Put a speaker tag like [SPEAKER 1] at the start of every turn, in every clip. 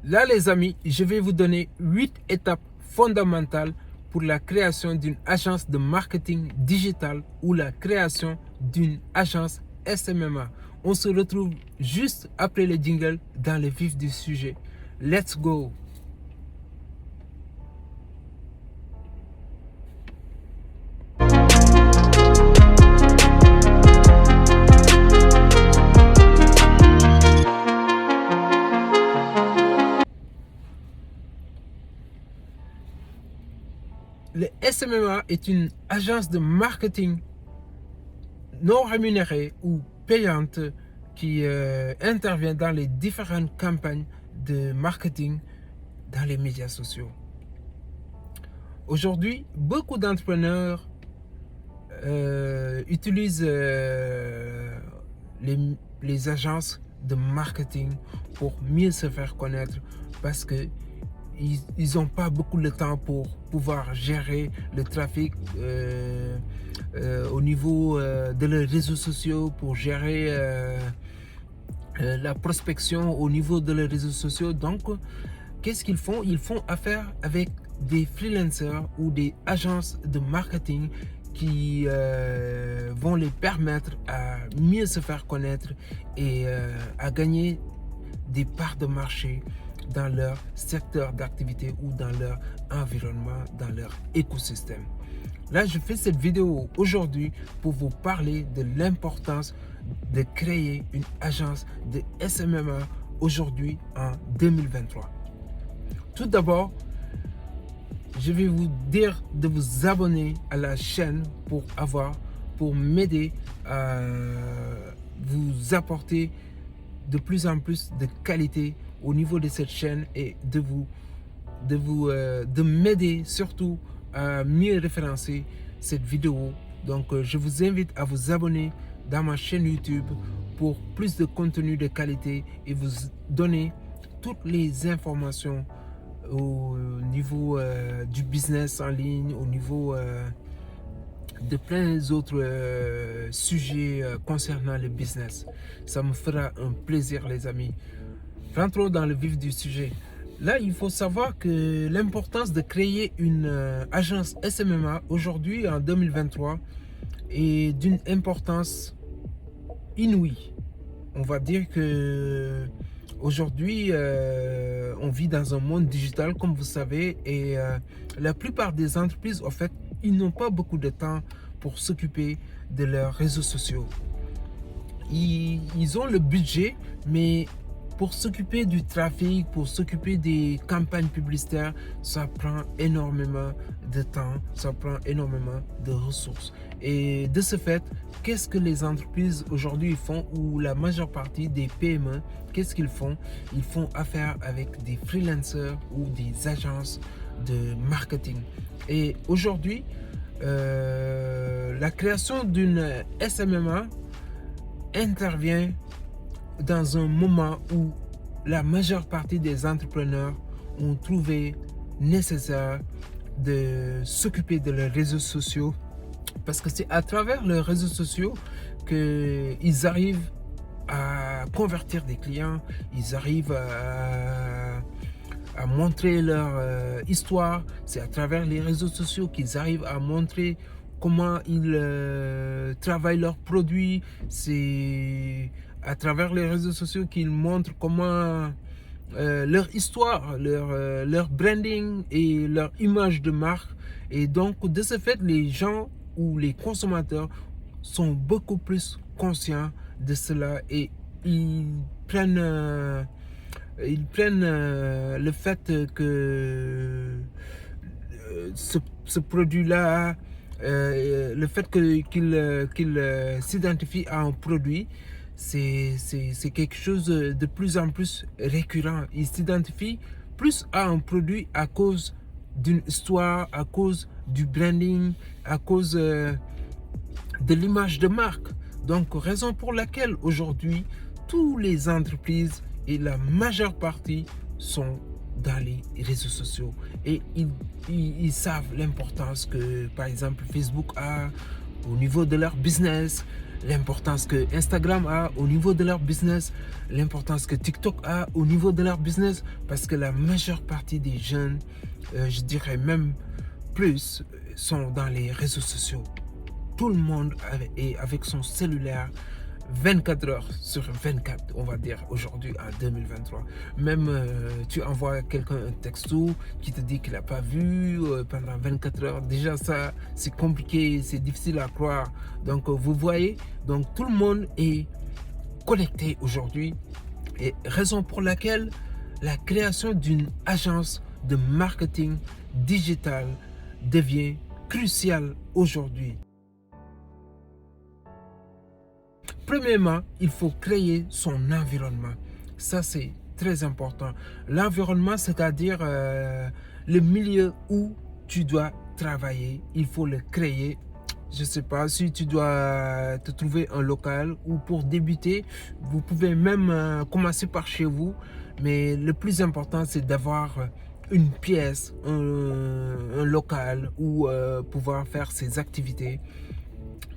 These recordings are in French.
[SPEAKER 1] Là, les amis, je vais vous donner 8 étapes fondamentales pour la création d'une agence de marketing digital ou la création d'une agence SMMA. On se retrouve juste après le jingle dans le vif du sujet. Let's go! Le SMMA est une agence de marketing non rémunérée ou payante qui intervient dans les différentes campagnes de marketing dans les médias sociaux. Aujourd'hui, beaucoup d'entrepreneurs utilisent les agences de marketing pour mieux se faire connaître parce que ils n'ont pas beaucoup de temps pour pouvoir gérer le trafic au niveau de leurs réseaux sociaux, pour gérer la prospection au niveau de leurs réseaux sociaux. Donc, qu'est-ce qu'ils font? Ils font affaire avec des freelancers ou des agences de marketing qui vont les permettre à mieux se faire connaître et à gagner des parts de marché dans leur secteur d'activité ou dans leur environnement, dans leur écosystème. Là, je fais cette vidéo aujourd'hui pour vous parler de l'importance de créer une agence de SMMA aujourd'hui en 2023. Tout d'abord, je vais vous dire de vous abonner à la chaîne pour m'aider à vous apporter de plus en plus de qualité au niveau de cette chaîne et de m'aider surtout à mieux référencer cette vidéo. Donc je vous invite à vous abonner dans ma chaîne YouTube pour plus de contenu de qualité et vous donner toutes les informations au niveau du business en ligne, au niveau de plein d'autres sujets concernant le business. Ça me fera un plaisir, les amis. Rentrons dans le vif du sujet. Là, il faut savoir que l'importance de créer une agence SMMA aujourd'hui en 2023 est d'une importance inouïe. On va dire que aujourd'hui, on vit dans un monde digital, comme vous savez, et la plupart des entreprises, en fait, ils n'ont pas beaucoup de temps pour s'occuper de leurs réseaux sociaux. Ils ont le budget, mais pour s'occuper du trafic, pour s'occuper des campagnes publicitaires, ça prend énormément de temps, ça prend énormément de ressources. Et de ce fait, qu'est-ce que les entreprises aujourd'hui font, ou la majeure partie des PME, qu'est-ce qu'ils font? Ils font affaire avec des freelancers ou des agences de marketing. Et aujourd'hui, la création d'une SMMA intervient dans un moment où la majeure partie des entrepreneurs ont trouvé nécessaire de s'occuper de leurs réseaux sociaux, parce que c'est à travers leurs réseaux sociaux qu'ils arrivent à convertir des clients, ils arrivent à montrer leur histoire. C'est à travers les réseaux sociaux qu'ils arrivent à montrer comment ils travaillent leurs produits. C'est à travers les réseaux sociaux qu'ils montrent comment leur histoire, leur branding et leur image de marque. Et donc, de ce fait, les gens ou les consommateurs sont beaucoup plus conscients de cela et ils prennent le fait que ce produit-là, le fait qu'il s'identifie à un produit, c'est quelque chose de plus en plus récurrent. Il s'identifie plus à un produit à cause d'une histoire, à cause du branding, à cause de l'image de marque. Donc, raison pour laquelle aujourd'hui, toutes les entreprises et la majeure partie sont dans les réseaux sociaux et ils savent l'importance que, par exemple, Facebook a au niveau de leur business. l'importance que Instagram a au niveau de leur business, l'importance que TikTok a au niveau de leur business, parce que la majeure partie des jeunes, je dirais même plus, sont dans les réseaux sociaux. Tout le monde est avec son cellulaire 24 heures sur 24, on va dire, aujourd'hui en 2023. Même tu envoies à quelqu'un un texto qui te dit qu'il n'a pas vu pendant 24 heures. Déjà ça, c'est compliqué, c'est difficile à croire. Donc vous voyez, donc tout le monde est connecté aujourd'hui. Et raison pour laquelle la création d'une agence de marketing digital devient cruciale aujourd'hui. Premièrement, il faut créer son environnement. Ça, c'est très important. L'environnement, c'est-à-dire le milieu où tu dois travailler. Il faut le créer. Je ne sais pas si tu dois te trouver un local ou pour débuter, vous pouvez même commencer par chez vous. Mais le plus important, c'est d'avoir une pièce, un local où pouvoir faire ses activités.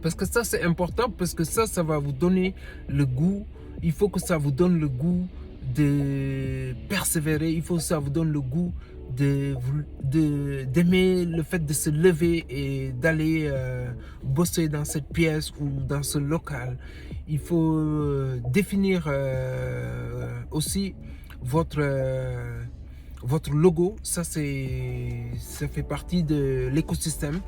[SPEAKER 1] Parce que ça, c'est important, parce que ça va vous donner le goût. Il faut que ça vous donne le goût de persévérer. Il faut que ça vous donne le goût d'aimer le fait de se lever et d'aller bosser dans cette pièce ou dans ce local. Il faut définir aussi votre logo. Ça fait partie de l'écosystème.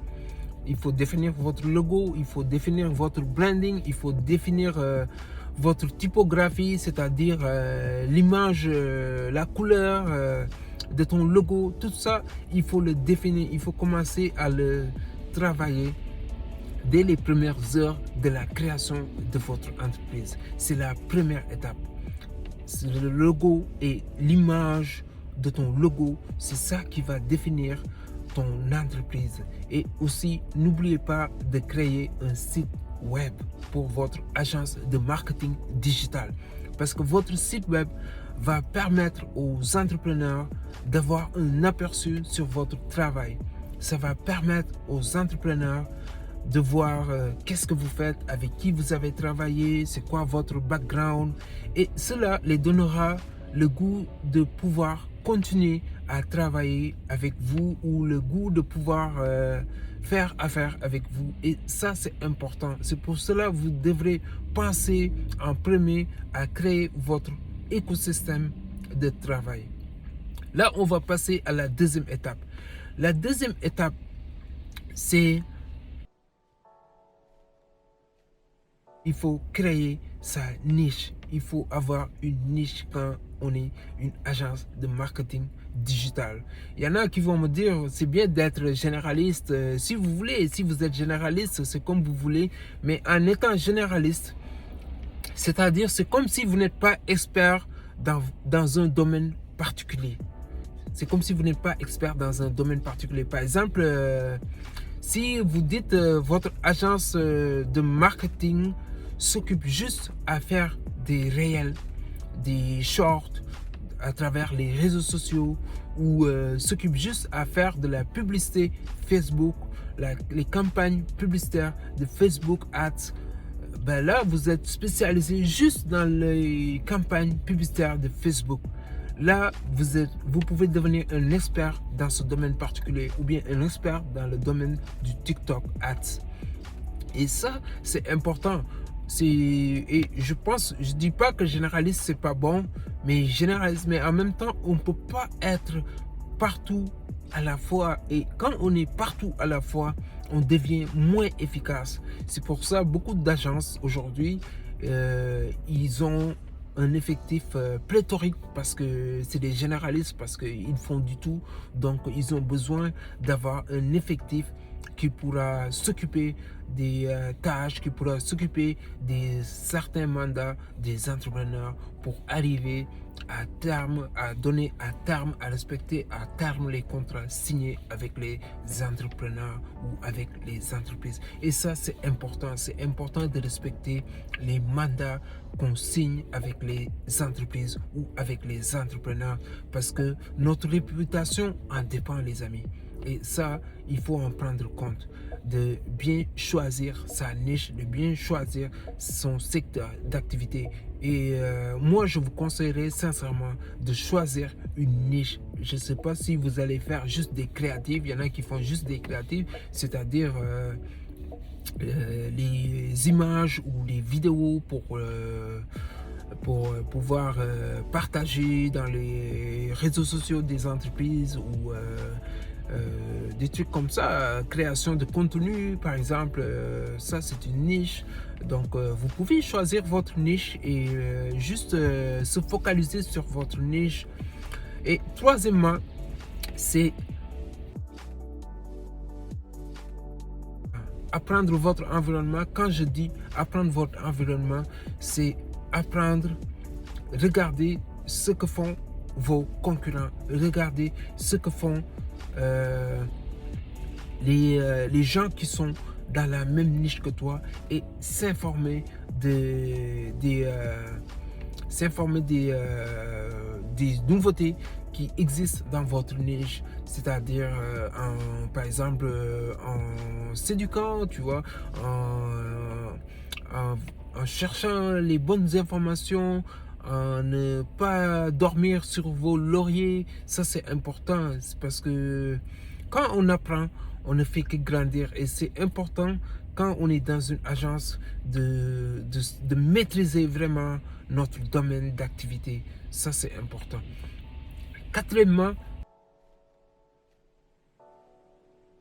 [SPEAKER 1] Il faut définir votre logo, il faut définir votre branding, il faut définir votre typographie, c'est-à-dire l'image, la couleur de ton logo. Tout ça, il faut le définir, il faut commencer à le travailler dès les premières heures de la création de votre entreprise. C'est la première étape. C'est le logo et l'image de ton logo, c'est ça qui va définir ton entreprise. Et aussi, n'oubliez pas de créer un site web pour votre agence de marketing digital, parce que votre site web va permettre aux entrepreneurs d'avoir un aperçu sur votre travail. Ça va permettre aux entrepreneurs de voir qu'est-ce que vous faites, avec qui vous avez travaillé, c'est quoi votre background, et cela les donnera le goût de pouvoir continuer à travailler avec vous, ou le goût de pouvoir faire affaire avec vous. Et ça, c'est important. C'est pour cela que vous devrez penser en premier à créer votre écosystème de travail. Là, on va passer à la deuxième étape. La deuxième étape, c'est il faut créer sa niche. Il faut avoir une niche quand on est une agence de marketing digital. Il y en a qui vont me dire, c'est bien d'être généraliste. Si vous voulez, si vous êtes généraliste, c'est comme vous voulez. Mais en étant généraliste, c'est-à-dire, c'est comme si vous n'êtes pas expert dans un domaine particulier. C'est comme si vous n'êtes pas expert dans un domaine particulier. Par exemple, si vous dites votre agence de marketing s'occupe juste à faire des réels, des shorts à travers les réseaux sociaux, ou s'occupe juste à faire de la publicité Facebook, les campagnes publicitaires de Facebook Ads, ben là, vous êtes spécialisé juste dans les campagnes publicitaires de Facebook. Là, vous pouvez devenir un expert dans ce domaine particulier, ou bien un expert dans le domaine du TikTok Ads. Et ça, c'est important. Et je dis pas que généraliste c'est pas bon, mais généraliste, mais en même temps, on peut pas être partout à la fois. Et quand on est partout à la fois, on devient moins efficace. C'est pour ça beaucoup d'agences aujourd'hui, ils ont un effectif pléthorique, parce que c'est des généralistes, parce qu'ils font du tout. Donc ils ont besoin d'avoir un effectif qui pourra s'occuper des tâches, qui pourra s'occuper de certains mandats des entrepreneurs, pour arriver à terme, à donner à terme, à respecter à terme les contrats signés avec les entrepreneurs ou avec les entreprises. Et ça, c'est important. C'est important de respecter les mandats qu'on signe avec les entreprises ou avec les entrepreneurs, parce que notre réputation en dépend, les amis. Et ça, il faut en prendre compte, de bien choisir sa niche, de bien choisir son secteur d'activité. Et moi, je vous conseillerais sincèrement de choisir une niche. Je ne sais pas si vous allez faire juste des créatives. Il y en a qui font juste des créatives, c'est-à-dire les images ou les vidéos pour pouvoir partager dans les réseaux sociaux des entreprises ou des trucs comme ça, création de contenu par exemple, ça c'est une niche. Donc vous pouvez choisir votre niche et juste se focaliser sur votre niche. Et troisièmement, c'est apprendre votre environnement. Quand je dis apprendre votre environnement, c'est apprendre, regarder ce que font vos concurrents, regarder ce que font les gens qui sont dans la même niche que toi et s'informer des nouveautés qui existent dans votre niche, c'est-à-dire par exemple en s'éduquant, tu vois, en cherchant les bonnes informations, en ne pas dormir sur vos lauriers. Ça c'est important, parce que quand on apprend, on ne fait que grandir et c'est important quand on est dans une agence de maîtriser vraiment notre domaine d'activité. Ça c'est important. Quatrièmement,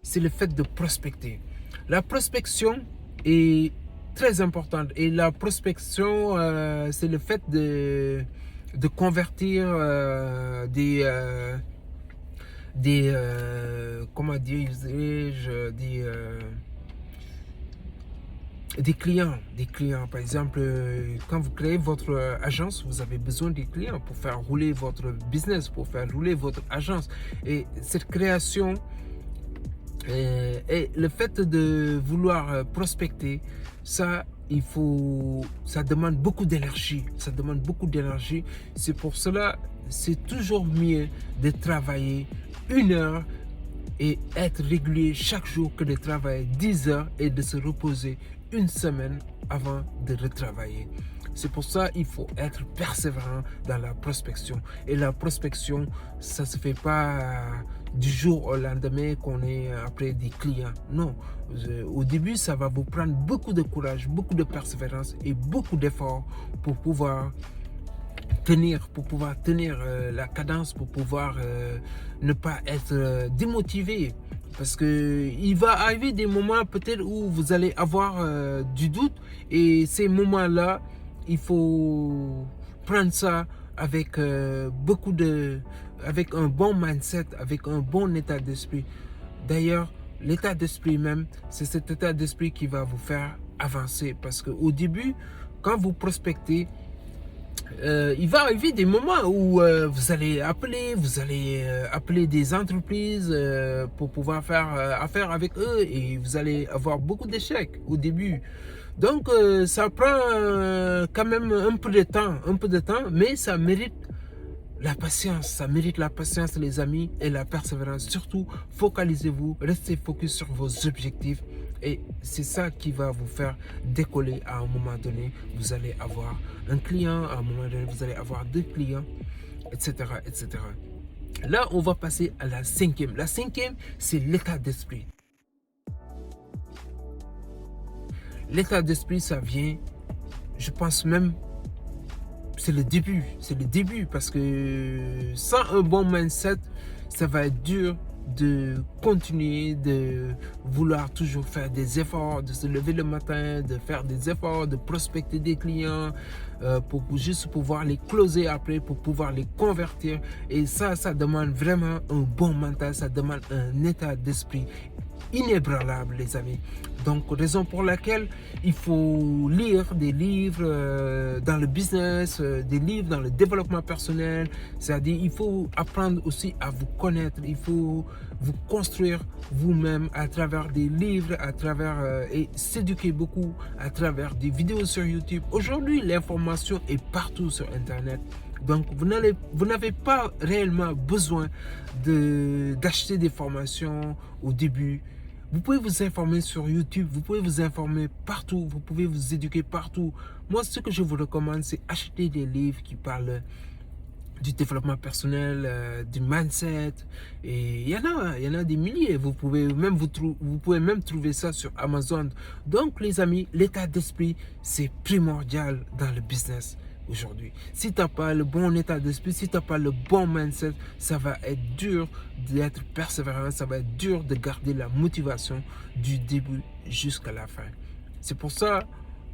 [SPEAKER 1] c'est le fait de prospecter. La prospection est très importante et la prospection, c'est le fait de convertir comment dirais-je, des clients. Par exemple, quand vous créez votre agence, vous avez besoin des clients pour faire rouler votre business, pour faire rouler votre agence. Et cette création et le fait de vouloir prospecter, ça demande beaucoup d'énergie. Ça demande beaucoup d'énergie. C'est pour cela, c'est toujours mieux de travailler 1 heure et être régulier chaque jour que de travailler 10 heures et de se reposer 1 semaine avant de retravailler. C'est pour ça qu'il faut être persévérant dans la prospection. Et la prospection, ça ne se fait pas du jour au lendemain qu'on est après des clients. Non, au début, ça va vous prendre beaucoup de courage, beaucoup de persévérance et beaucoup d'efforts pour pouvoir tenir la cadence, pour pouvoir ne pas être démotivé. Parce que il va arriver des moments peut-être où vous allez avoir du doute, et ces moments-là, il faut prendre ça avec avec un bon mindset, avec un bon état d'esprit. D'ailleurs, l'état d'esprit même, c'est cet état d'esprit qui va vous faire avancer. Parce qu'au début, quand vous prospectez, il va arriver des moments où vous allez appeler des entreprises pour pouvoir faire affaire avec eux, et vous allez avoir beaucoup d'échecs au début. Donc ça prend quand même un peu de temps, mais ça mérite la patience, les amis, et la persévérance. Surtout, focalisez-vous, restez focus sur vos objectifs, et c'est ça qui va vous faire décoller. À un moment donné, vous allez avoir un client, à un moment donné, vous allez avoir 2 clients, etc., etc. Là, on va passer à la cinquième. La cinquième, c'est l'état d'esprit. L'état d'esprit, ça vient, je pense même, c'est le début, parce que sans un bon mindset, ça va être dur de continuer, de vouloir toujours faire des efforts, de se lever le matin, de faire des efforts, de prospecter des clients pour juste pouvoir les closer après, pour pouvoir les convertir. Et ça demande vraiment un bon mental, ça demande un état d'esprit inébranlable, les amis. Donc, raison pour laquelle il faut lire des livres dans le business, des livres dans le développement personnel. C'est-à-dire, il faut apprendre aussi à vous connaître. Il faut vous construire vous-même à travers des livres, et s'éduquer beaucoup à travers des vidéos sur YouTube. Aujourd'hui, l'information est partout sur Internet. Donc, vous n'avez pas réellement besoin d'acheter des formations au début. Vous pouvez vous informer sur YouTube, vous pouvez vous informer partout, vous pouvez vous éduquer partout. Moi, ce que je vous recommande, c'est acheter des livres qui parlent du développement personnel, du mindset. Et il y en a des milliers. Vous pouvez même trouver ça sur Amazon. Donc, les amis, l'état d'esprit, c'est primordial dans le business aujourd'hui. Si tu n'as pas le bon état d'esprit, si tu n'as pas le bon mindset, ça va être dur d'être persévérant, ça va être dur de garder la motivation du début jusqu'à la fin. C'est pour ça,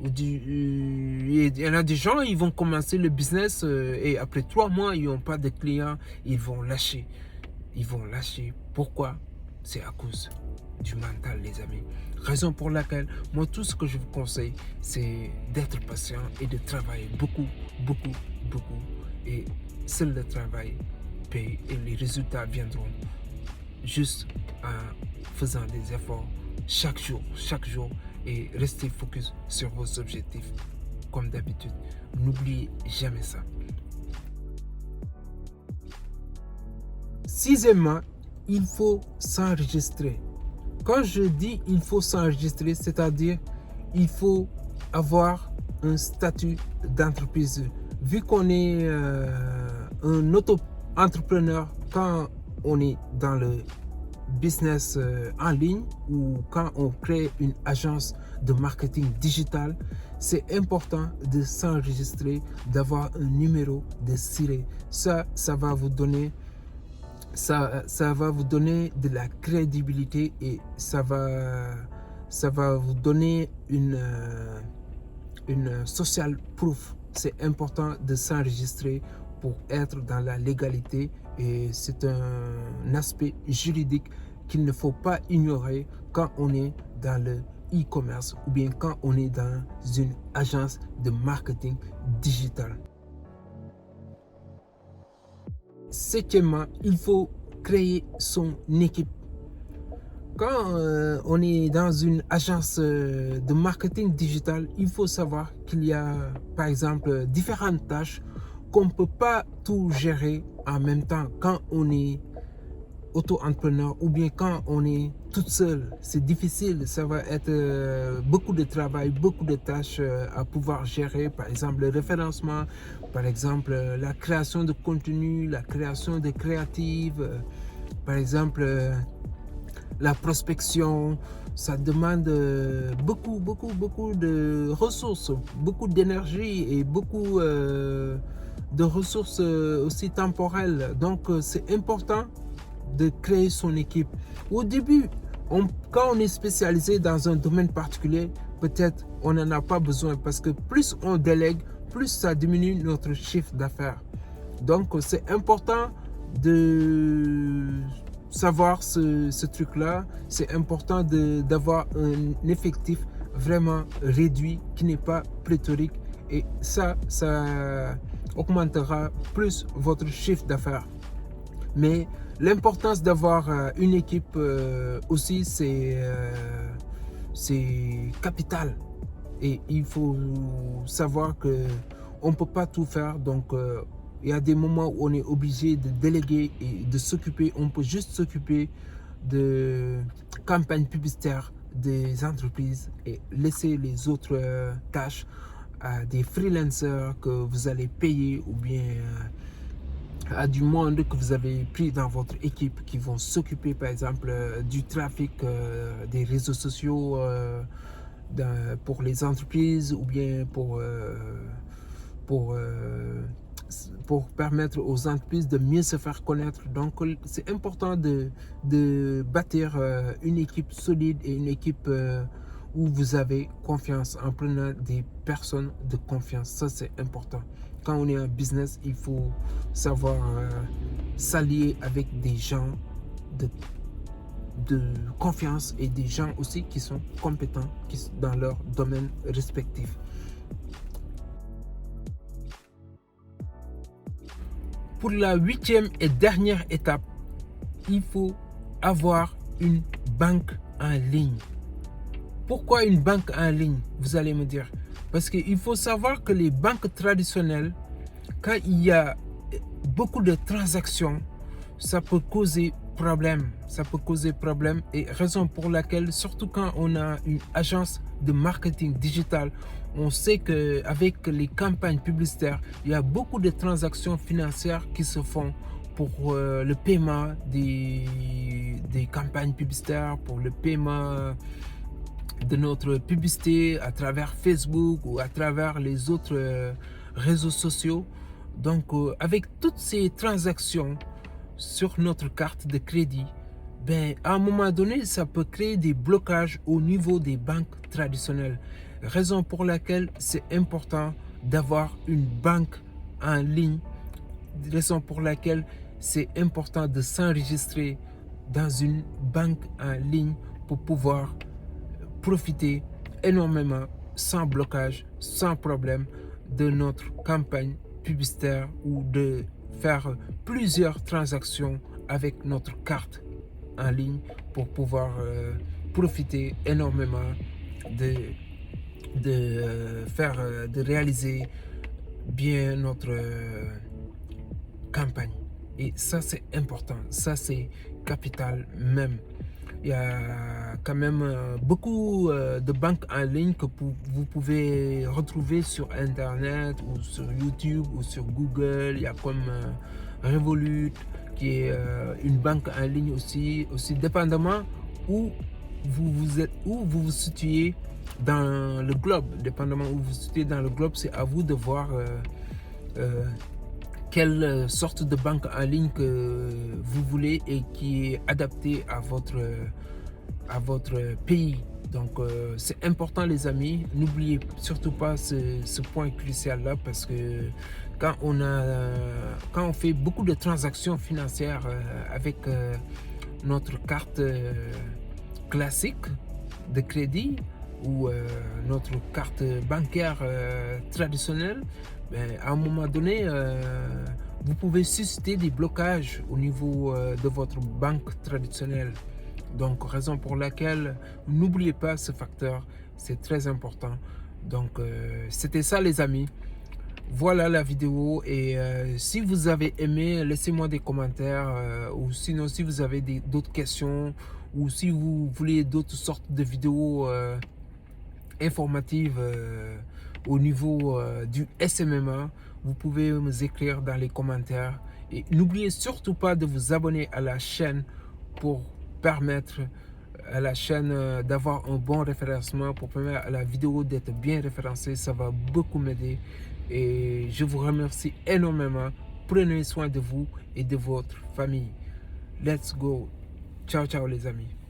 [SPEAKER 1] il y en a des gens, ils vont commencer le business et après 3 mois, ils n'ont pas de clients, ils vont lâcher. Ils vont lâcher. Pourquoi? C'est à cause du mental, les amis. Raison pour laquelle, moi, tout ce que je vous conseille, c'est d'être patient et de travailler beaucoup, beaucoup, beaucoup. Et seul le travail paye et les résultats viendront juste en faisant des efforts chaque jour et rester focus sur vos objectifs comme d'habitude. N'oubliez jamais ça. Sixièmement, il faut s'enregistrer. Quand je dis il faut s'enregistrer, c'est-à-dire il faut avoir un statut d'entreprise. Vu qu'on est un auto-entrepreneur, quand on est dans le business en ligne ou quand on crée une agence de marketing digital, c'est important de s'enregistrer, d'avoir un numéro de SIRET. Ça va vous donner de la crédibilité et ça va vous donner une social proof. C'est important de s'enregistrer pour être dans la légalité et c'est un aspect juridique qu'il ne faut pas ignorer quand on est dans le e-commerce ou bien quand on est dans une agence de marketing digital. Septièmement, il faut créer son équipe. Quand on est dans une agence de marketing digital, il faut savoir qu'il y a, par exemple, différentes tâches qu'on ne peut pas tout gérer en même temps quand on est auto-entrepreneur ou bien quand on est toute seule. C'est difficile, ça va être beaucoup de travail, beaucoup de tâches à pouvoir gérer, par exemple le référencement, par exemple la création de contenu, la création de créatives, par exemple la prospection. Ça demande beaucoup de ressources, beaucoup d'énergie et beaucoup de ressources aussi temporelles. Donc c'est important de créer son équipe. Au début, quand on est spécialisé dans un domaine particulier, peut-être on n'en a pas besoin parce que plus on délègue, plus ça diminue notre chiffre d'affaires. Donc c'est important de savoir ce truc-là. C'est important d'avoir un effectif vraiment réduit qui n'est pas pléthorique et ça augmentera plus votre chiffre d'affaires. Mais l'importance d'avoir une équipe aussi, c'est capital. Et il faut savoir qu'on ne peut pas tout faire. Donc, il y a des moments où on est obligé de déléguer et de s'occuper. On peut juste s'occuper de campagnes publicitaires des entreprises et laisser les autres tâches à des freelancers que vous allez payer ou bien à du monde que vous avez pris dans votre équipe qui vont s'occuper par exemple du trafic des réseaux sociaux pour les entreprises ou bien pour permettre aux entreprises de mieux se faire connaître. Donc c'est important de bâtir une équipe solide et une équipe où vous avez confiance en prenant des personnes de confiance. Ça c'est important. Quand on est en business, il faut savoir s'allier avec des gens de confiance et des gens aussi qui sont compétents dans leur domaine respectif. Pour la 8e et dernière étape, il faut avoir une banque en ligne. Pourquoi une banque en ligne? Vous allez me dire. Parce qu'il faut savoir que les banques traditionnelles, quand il y a beaucoup de transactions, ça peut causer problème. Ça peut causer problème et raison pour laquelle, surtout quand on a une agence de marketing digital, on sait qu'avec les campagnes publicitaires, il y a beaucoup de transactions financières qui se font pour le paiement des campagnes publicitaires, pour le paiement de notre publicité à travers Facebook ou à travers les autres réseaux sociaux. Donc, avec toutes ces transactions sur notre carte de crédit, ben, à un moment donné, ça peut créer des blocages au niveau des banques traditionnelles. Raison pour laquelle c'est important d'avoir une banque en ligne. Raison pour laquelle c'est important de s'enregistrer dans une banque en ligne pour pouvoir profiter énormément, sans blocage, sans problème, de notre campagne publicitaire ou de faire plusieurs transactions avec notre carte en ligne pour pouvoir profiter énormément de réaliser bien notre campagne. Et ça, c'est important, ça, c'est capital même. Il y a quand même beaucoup de banques en ligne que vous pouvez retrouver sur Internet ou sur YouTube ou sur Google. Il y a comme Revolut qui est une banque en ligne aussi dépendamment où où vous vous situez dans le globe. Dépendamment où vous vous situez dans le globe, c'est à vous de voir quelle sorte de banque en ligne que vous voulez et qui est adaptée à votre pays. Donc c'est important les amis, n'oubliez surtout pas ce point crucial là, parce que quand on fait beaucoup de transactions financières avec notre carte classique de crédit ou notre carte bancaire traditionnelle, ben, à un moment donné, vous pouvez susciter des blocages au niveau de votre banque traditionnelle. Donc, raison pour laquelle n'oubliez pas ce facteur, c'est très important. Donc, c'était ça les amis. Voilà la vidéo et si vous avez aimé, laissez-moi des commentaires ou sinon si vous avez d'autres questions ou si vous voulez d'autres sortes de vidéos informatives au niveau du SMMA, vous pouvez me écrire dans les commentaires et n'oubliez surtout pas de vous abonner à la chaîne pour permettre à la chaîne d'avoir un bon référencement, pour permettre à la vidéo d'être bien référencée. Ça va beaucoup m'aider et je vous remercie énormément. Prenez soin de vous et de votre famille. Let's go. Ciao, ciao les amis.